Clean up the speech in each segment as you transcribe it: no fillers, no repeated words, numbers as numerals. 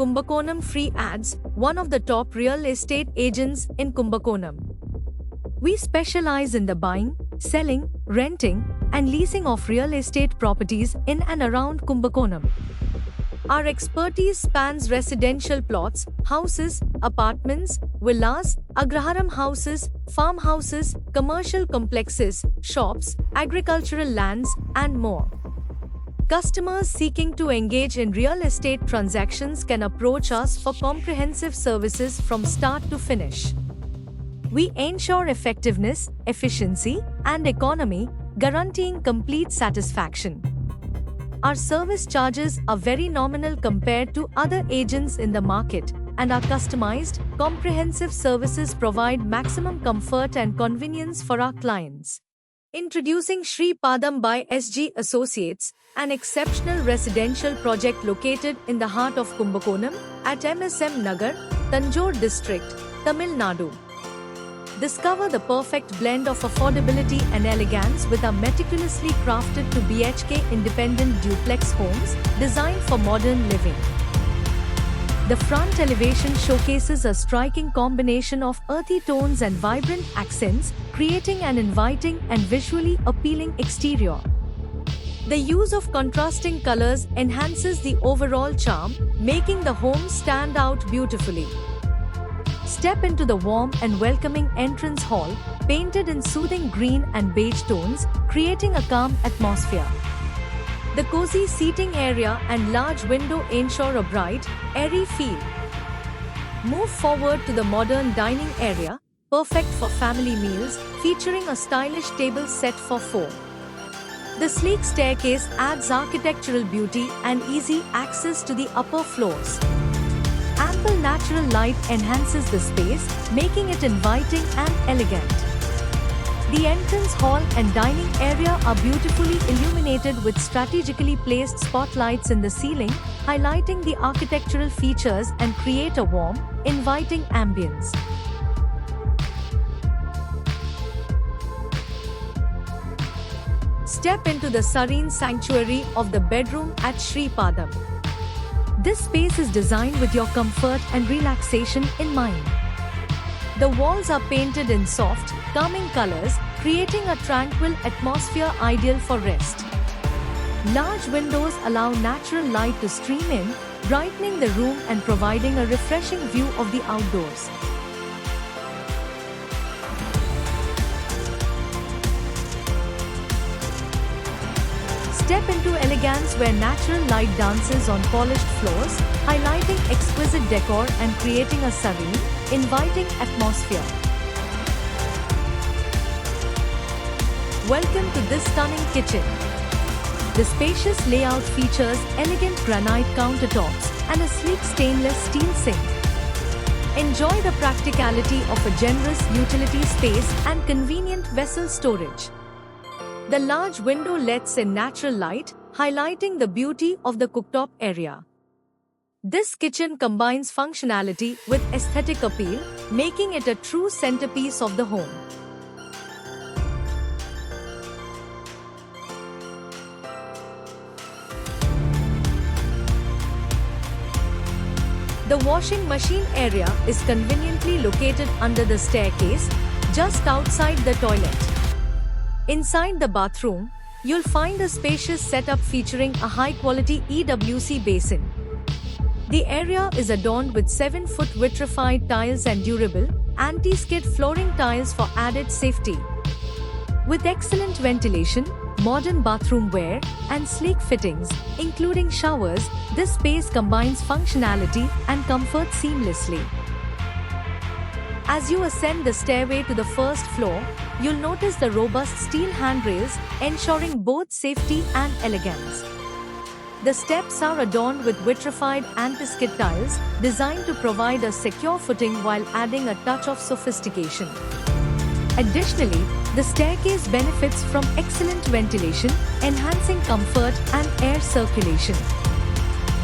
Kumbakonam Free Ads, one of the top real estate agents in Kumbakonam. We specialize in the buying, selling, renting, and leasing of real estate properties in and around Kumbakonam. Our expertise spans residential plots, houses, apartments, villas, agraharam houses, farmhouses, commercial complexes, shops, agricultural lands, and more. Customers seeking to engage in real estate transactions can approach us for comprehensive services from start to finish. We ensure effectiveness, efficiency, and economy, guaranteeing complete satisfaction. Our service charges are very nominal compared to other agents in the market, and our customized, comprehensive services provide maximum comfort and convenience for our clients. Introducing Sri Padam by SG Associates, an exceptional residential project located in the heart of Kumbakonam at MSM Nagar, Tanjore district, Tamil Nadu. Discover the perfect blend of affordability and elegance with our meticulously crafted 2 BHK independent duplex homes designed for modern living. The front elevation showcases a striking combination of earthy tones and vibrant accents, creating an inviting and visually appealing exterior. The use of contrasting colors enhances the overall charm, making the home stand out beautifully. Step into the warm and welcoming entrance hall, painted in soothing green and beige tones, creating a calm atmosphere. The cozy seating area and large window ensure a bright, airy feel. Move forward to the modern dining area, perfect for family meals, featuring a stylish table set for 4. The sleek staircase adds architectural beauty and easy access to the upper floors. Ample natural light enhances the space, making it inviting and elegant. The entrance hall and dining area are beautifully illuminated with strategically placed spotlights in the ceiling, highlighting the architectural features and create a warm, inviting ambience. Step into the serene sanctuary of the bedroom at Sri Padam. This space is designed with your comfort and relaxation in mind. The walls are painted in soft, calming colors, creating a tranquil atmosphere ideal for rest. Large windows allow natural light to stream in, brightening the room and providing a refreshing view of the outdoors. Step into elegance where natural light dances on polished floors, highlighting exquisite decor and creating a serene, inviting atmosphere. Welcome to this stunning kitchen. The spacious layout features elegant granite countertops and a sleek stainless steel sink. Enjoy the practicality of a generous utility space and convenient vessel storage. The large window lets in natural light, highlighting the beauty of the cooktop area. This kitchen combines functionality with aesthetic appeal, making it a true centerpiece of the home. The washing machine area is conveniently located under the staircase, just outside the toilet. Inside the bathroom, you'll find a spacious setup featuring a high-quality EWC basin. The area is adorned with 7-foot vitrified tiles and durable, anti-skid flooring tiles for added safety. With excellent ventilation, modern bathroom wear, and sleek fittings, including showers, this space combines functionality and comfort seamlessly. As you ascend the stairway to the first floor, you'll notice the robust steel handrails, ensuring both safety and elegance. The steps are adorned with vitrified anti-skid tiles, designed to provide a secure footing while adding a touch of sophistication. Additionally, the staircase benefits from excellent ventilation, enhancing comfort and air circulation.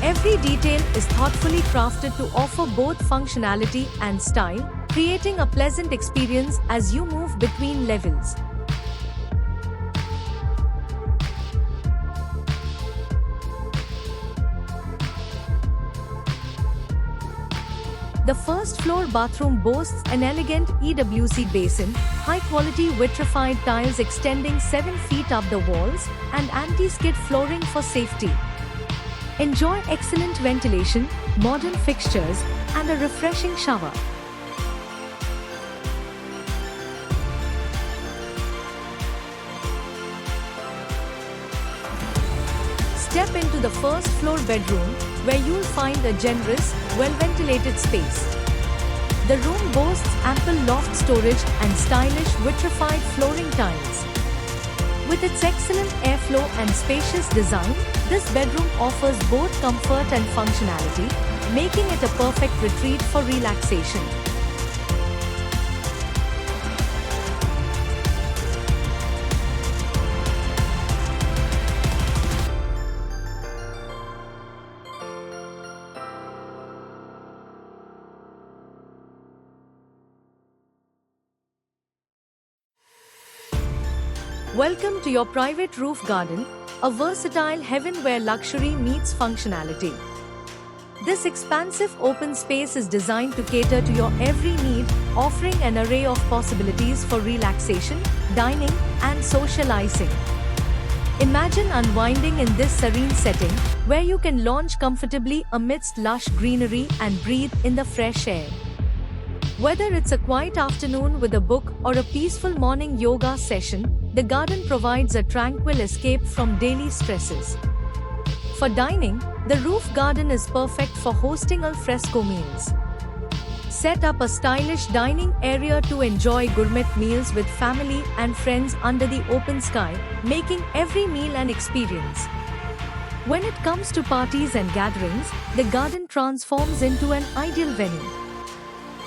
Every detail is thoughtfully crafted to offer both functionality and style, creating a pleasant experience as you move between levels. The first floor bathroom boasts an elegant EWC basin, high-quality vitrified tiles extending 7 feet up the walls, and anti-skid flooring for safety. Enjoy excellent ventilation, modern fixtures, and a refreshing shower. Step into the first floor bedroom, where you'll find a generous, well-ventilated space. The room boasts ample loft storage and stylish vitrified flooring tiles. With its excellent airflow and spacious design, this bedroom offers both comfort and functionality, making it a perfect retreat for relaxation. Welcome to your private roof garden, a versatile heaven where luxury meets functionality. This expansive open space is designed to cater to your every need, offering an array of possibilities for relaxation, dining, and socializing. Imagine unwinding in this serene setting, where you can lounge comfortably amidst lush greenery and breathe in the fresh air. Whether it's a quiet afternoon with a book or a peaceful morning yoga session, the garden provides a tranquil escape from daily stresses. For dining, the roof garden is perfect for hosting al fresco meals. Set up a stylish dining area to enjoy gourmet meals with family and friends under the open sky, making every meal an experience. When it comes to parties and gatherings, the garden transforms into an ideal venue.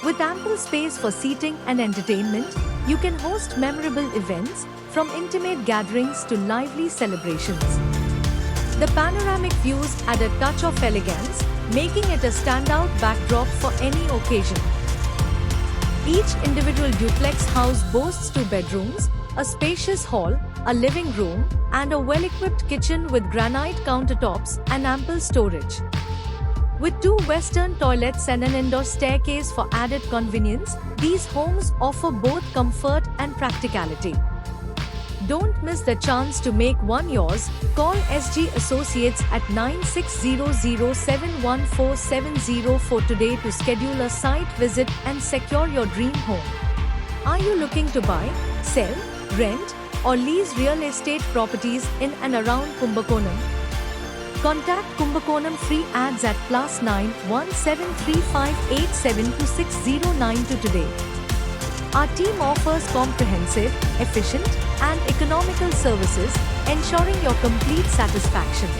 With ample space for seating and entertainment, you can host memorable events, from intimate gatherings to lively celebrations. The panoramic views add a touch of elegance, making it a standout backdrop for any occasion. Each individual duplex house boasts 2 bedrooms, a spacious hall, a living room, and a well-equipped kitchen with granite countertops and ample storage. With 2 western toilets and an indoor staircase for added convenience, these homes offer both comfort and practicality. Don't miss the chance to make one yours. Call SG Associates at 9600714704 today to schedule a site visit and secure your dream home. Are you looking to buy, sell, rent, or lease real estate properties in and around Kumbakonam? Contact Kumbakonam Free Ads at +9 1735872692 today. Our team offers comprehensive, efficient, and economical services, ensuring your complete satisfaction.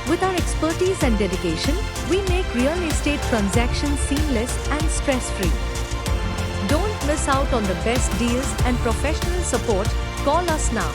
With our expertise and dedication, we make real estate transactions seamless and stress-free. Don't miss out on the best deals and professional support. Call us now.